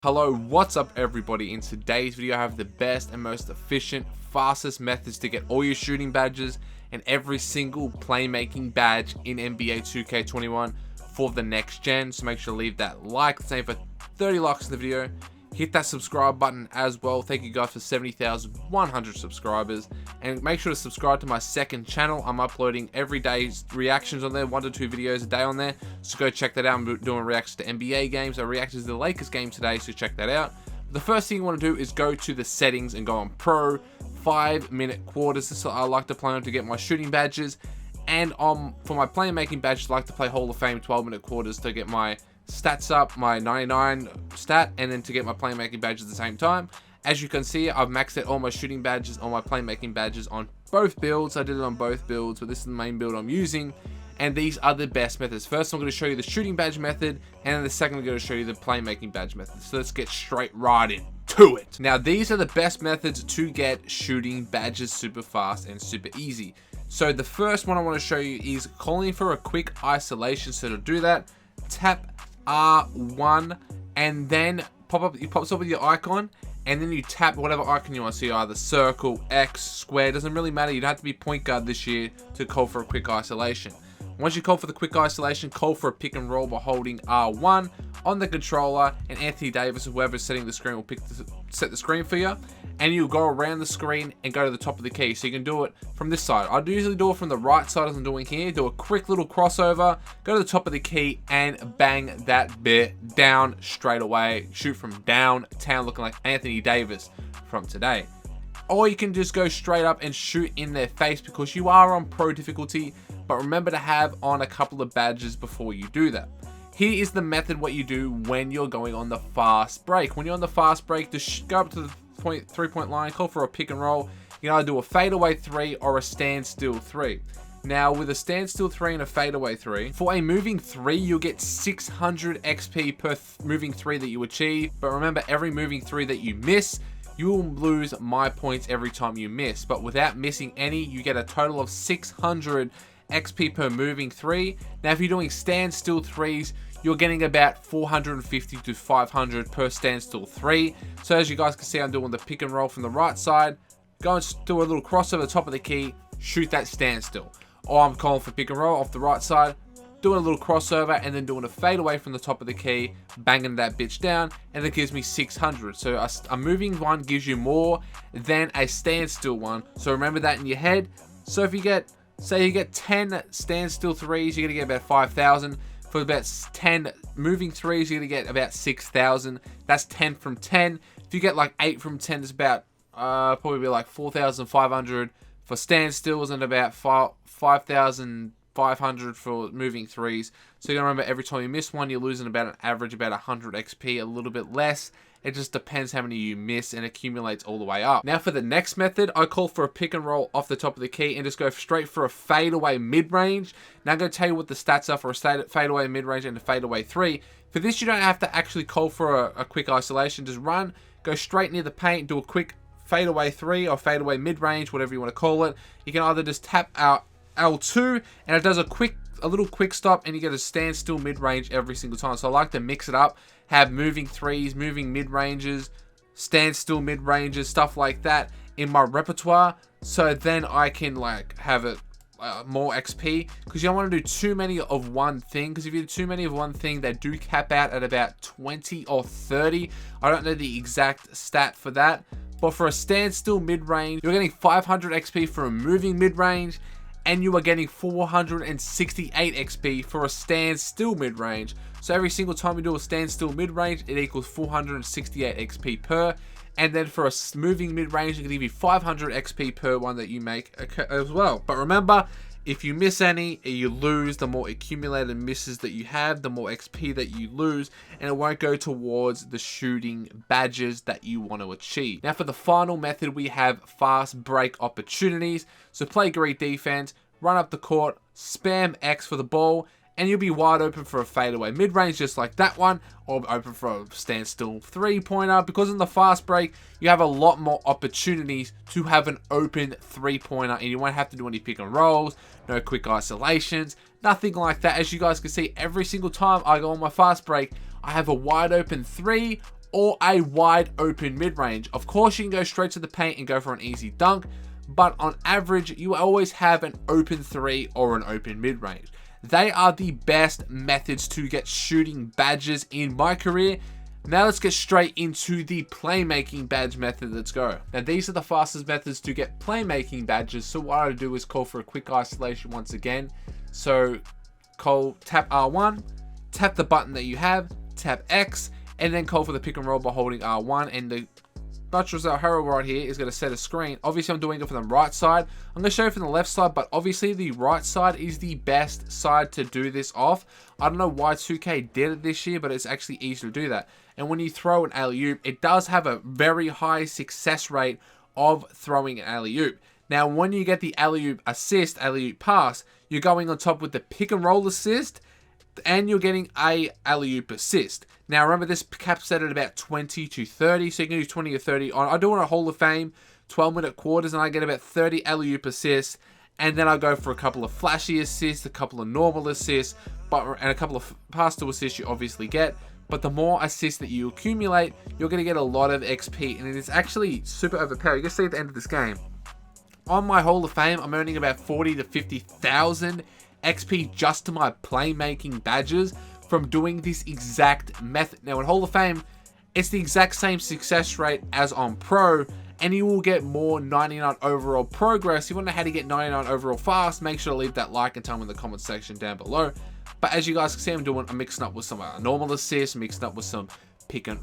Hello, what's up everybody? In today's video I have the best and most efficient, fastest methods to get all your shooting badges and every single playmaking badge in NBA 2K21 for the next gen. So make sure to leave that like, let's aim for 30 likes in the video. Hit that subscribe button as well. Thank you guys for 70,100 subscribers, and make sure to subscribe to my second channel. I'm uploading every day's reactions on there, 1 to 2 videos a day on there, so go check that out. I'm doing reactions to NBA games. I reacted to the Lakers game today, so check that out. The first thing you want to do is go to the settings and go on Pro 5-minute quarters. This is what I like to play on to get my shooting badges, and for my playmaking badges I like to play Hall of Fame 12-minute quarters to get my stats up, my 99 stat, and then to get my playmaking badges at the same time. As you can see, I've maxed out all my shooting badges, all my playmaking badges on both builds. I did it on both builds, but this is the main build I'm using, and these are the best methods. First, I'm going to show you the shooting badge method, and then the second, I'm going to show you the playmaking badge method. So let's get straight right into it. Now, these are the best methods to get shooting badges super fast and super easy. So the first one I want to show you is calling for a quick isolation. So to do that, tap R1 and then it pops up with your icon, and then you tap whatever icon you want. So either circle, X, square, doesn't really matter. You don't have to be point guard this year to call for a quick isolation. Once you call for the quick isolation, call for a pick and roll by holding R1 on the controller, and Anthony Davis or whoever's setting the screen will set the screen for you, and you'll go around the screen and go to the top of the key. So you can do it from this side. I usually do it from the right side as I'm doing here. Do a quick little crossover, go to the top of the key, and bang that bit down straight away. Shoot from downtown looking like Anthony Davis from today. Or you can just go straight up and shoot in their face because you are on pro difficulty, but remember to have on a couple of badges before you do that. Here is the method what you do when you're going on the fast break. When you're on the fast break, just go up to the three-point line, call for a pick and roll. You can either do a fadeaway 3 or a standstill 3. Now, with a standstill 3 and a fadeaway 3, for a moving 3, you'll get 600 XP per moving 3 that you achieve. But remember, every moving 3 that you miss, you will lose my points every time you miss. But without missing any, you get a total of 600 XP per moving 3. Now, if you're doing standstill 3s, you're getting about 450 to 500 per standstill 3. So as you guys can see, I'm doing the pick and roll from the right side. Go and do a little crossover the top of the key, shoot that standstill. Or I'm calling for pick and roll off the right side, doing a little crossover, and then doing a fade away from the top of the key, banging that bitch down, and that gives me 600. So a moving one gives you more than a standstill one. So remember that in your head. So if you get, say you get 10 standstill 3s, you're gonna get about 5,000. For about 10 moving 3s, you're gonna get about 6,000. That's 10 from 10. If you get like 8 from 10, it's about probably be like 4,500 for standstills and about 5,500 for moving 3s. So you gotta remember, every time you miss one, you're losing about an average about 100 XP, a little bit less. It just depends how many you miss and accumulates all the way up. Now for the next method, I call for a pick and roll off the top of the key and just go straight for a fadeaway mid-range. Now I'm going to tell you what the stats are for a fadeaway mid-range and a fadeaway 3. For this, you don't have to actually call for a quick isolation. Just run, go straight near the paint, do a quick fadeaway 3 or fadeaway mid-range, whatever you want to call it. You can either just tap out L2 and it does a little quick stop, and you get a standstill mid-range every single time. So I like to mix it up, have moving 3s, moving mid-ranges, standstill mid-ranges, stuff like that in my repertoire, so then I can like have it more XP, because you don't want to do too many of one thing, because if you do too many of one thing, they do cap out at about 20 or 30. I don't know the exact stat for that, but for a standstill mid-range, you're getting 500 XP for a moving mid-range, and you are getting 468 XP for a standstill mid-range. So every single time you do a standstill mid-range, it equals 468 XP per. And then for a moving mid-range, it can give you 500 XP per one that you make as well. But remember, if you miss any, you lose. The more accumulated misses that you have, the more XP that you lose, and it won't go towards the shooting badges that you want to achieve. Now for the final method, we have fast break opportunities. So play great defense, run up the court, spam X for the ball, and you'll be wide open for a fadeaway mid-range just like that one, or open for a standstill 3-pointer, because in the fast break, you have a lot more opportunities to have an open 3-pointer, and you won't have to do any pick and rolls, no quick isolations, nothing like that. As you guys can see, every single time I go on my fast break, I have a wide open 3 or a wide open mid-range. Of course, you can go straight to the paint and go for an easy dunk, but on average, you always have an open 3 or an open mid-range. They are the best methods to get shooting badges in my career. Now let's get straight into the playmaking badge method. Let's go. Now these are the fastest methods to get playmaking badges. So what I do is call for a quick isolation once again. So tap R1, tap the button that you have, tap X, and then call for the pick and roll by holding R1, and the Montrezl Harrell right here is going to set a screen. Obviously, I'm doing it from the right side. I'm going to show you from the left side, but obviously the right side is the best side to do this off. I don't know why 2K did it this year, but it's actually easy to do that. And when you throw an alley-oop, it does have a very high success rate of throwing an alley-oop. Now, when you get the alley-oop assist, alley-oop pass, you're going on top with the pick and roll assist, and you're getting a alley-oop assist. Now remember, this cap's set at about 20 to 30, so you can do 20 or 30. I do it on a Hall of Fame 12-minute quarters, and I get about 30 alley-oop assists, and then I go for a couple of flashy assists, a couple of normal assists, and a couple of pass to assists you obviously get. But the more assists that you accumulate, you're going to get a lot of XP, and it is actually super overpowered. You can see at the end of this game, on my Hall of Fame, I'm earning about 40 to 50,000 XP just to my playmaking badges from doing this exact method. Now in Hall of Fame, it's the exact same success rate as on Pro, and you will get more 99 overall progress. If you want to know how to get 99 overall fast, make sure to leave that like and tell me in the comment section down below. But as you guys can see, I'm mixing up with some normal assists, mixing up with some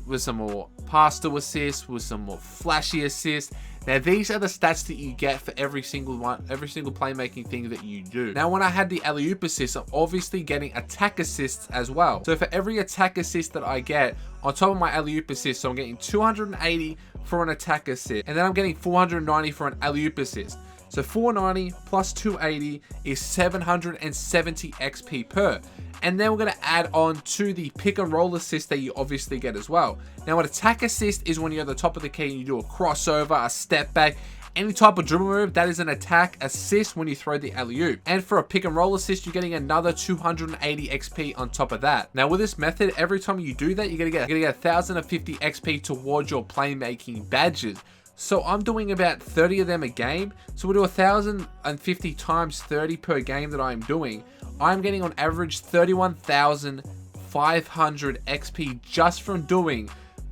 with some more pass to assist, with some more flashy assists. Now these are the stats that you get for every single playmaking thing that you do. Now when I had the alley-oop assist, I'm obviously getting attack assists as well. So for every attack assist that I get on top of my alley-oop assist, so I'm getting 280 for an attack assist, and then I'm getting 490 for an alley-oop assist. So 490 plus 280 is 770 XP per. And then we're going to add on to the pick and roll assist that you obviously get as well. Now an attack assist is when you're at the top of the key and you do a crossover, a step back, any type of dribble move. That is an attack assist when you throw the alley-oop. And for a pick and roll assist, you're getting another 280 XP on top of that. Now with this method, every time you do that, you're going to get 1050 XP towards your playmaking badges. So I'm doing about 30 of them a game. So we'll do 1050 times 30 per game that I'm doing. I'm getting on average 31,500 XP just from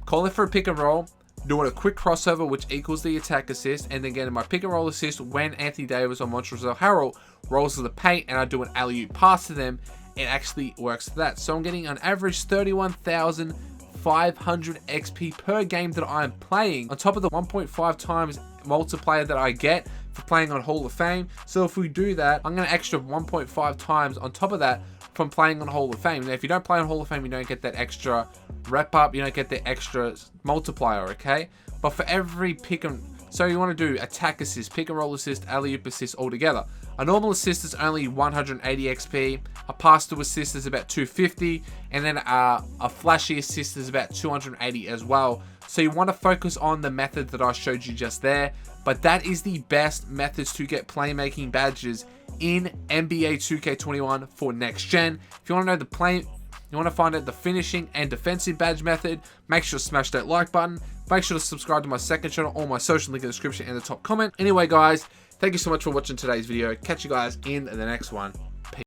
calling for a pick and roll, doing a quick crossover which equals the attack assist, and then getting my pick and roll assist when Anthony Davis or Montrezl Harrell rolls to the paint and I do an alley-oop pass to them. It actually works to that. So I'm getting on average 31,500 XP per game that I'm playing, on top of the 1.5 times multiplier that I get for playing on Hall of Fame. So if we do that, I'm going to extra 1.5 times on top of that from playing on Hall of Fame. Now if you don't play on Hall of Fame, you don't get that extra rep up, you don't get the extra multiplier, okay? But for every so you want to do attack assist, pick and roll assist, alley-oop assist all together. A normal assist is only 180 XP, a pass to assist is about 250, and then a flashy assist is about 280 as well. So you want to focus on the method that I showed you just there, but that is the best methods to get playmaking badges in NBA 2K21 for next gen. If you want to know you want to find out the finishing and defensive badge method, make sure to smash that like button. Make sure to subscribe to my second channel, all my social link in the description and the top comment. Anyway guys, thank you so much for watching today's video. Catch you guys in the next one.